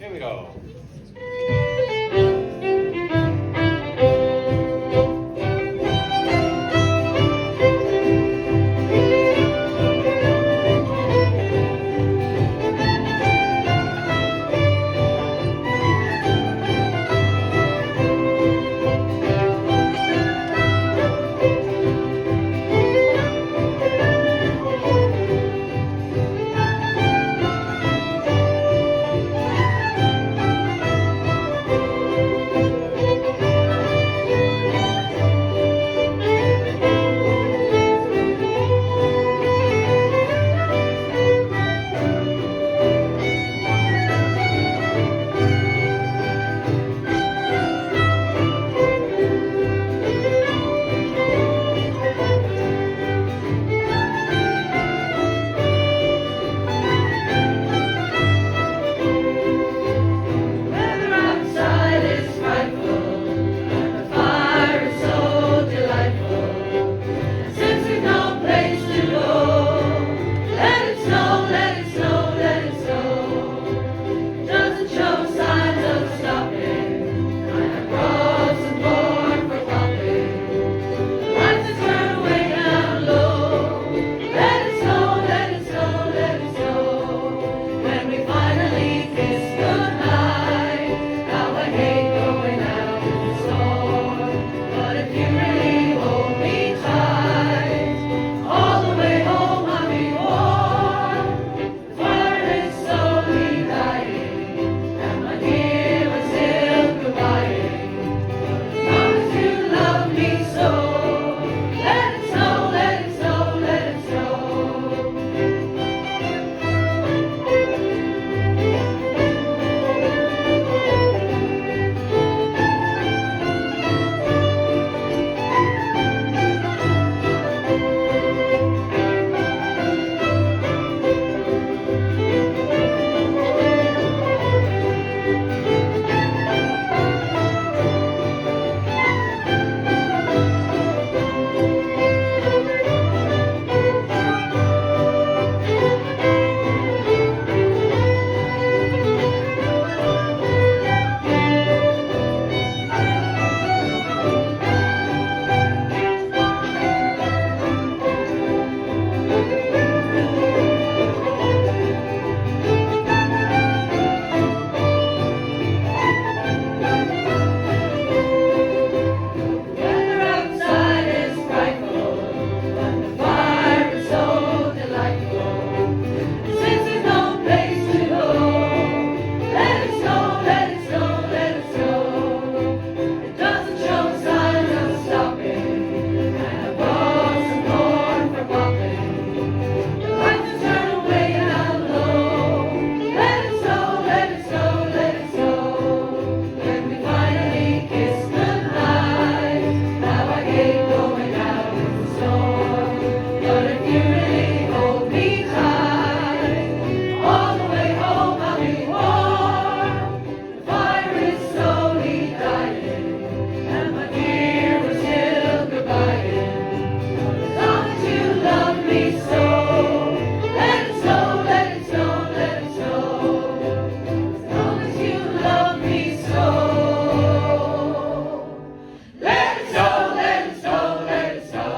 Here we go. Weather outside is frightful, and the fire is so delightful. And since we've no place to go, let it snow, let it snow, let it snow. It doesn't show signs of stopping. I have brought some corn for popping. The lights are turned way down low. Let it snow, let it snow, let it snow. When we finally kiss goodnight, how I hate going out in the storm. But if you really hold me tight, all the way home I'll be warm. The fire is slowly dying, and my dear is still goodbying. As long as you love me so, let it snow, let it snow, let it snow. Weather outside is frightful, but the fire is so delightful. Since there's no place to go, let it snow, let it snow, let it snow. It doesn't show signs of stopping, and I brought some corn for popping. The lights are turned way down low. Let it snow, let it snow, let it snow. When we finally kiss goodnight, how I hate going out in the storm. But if you really hold me tight, all the way home I'll be warm. The fire is slowly dying, and my dear we're still goodbying. As long as you love me so, let it snow, let it snow, let it snow. As long as you love me so. Let it snow, let it snow, let it snow.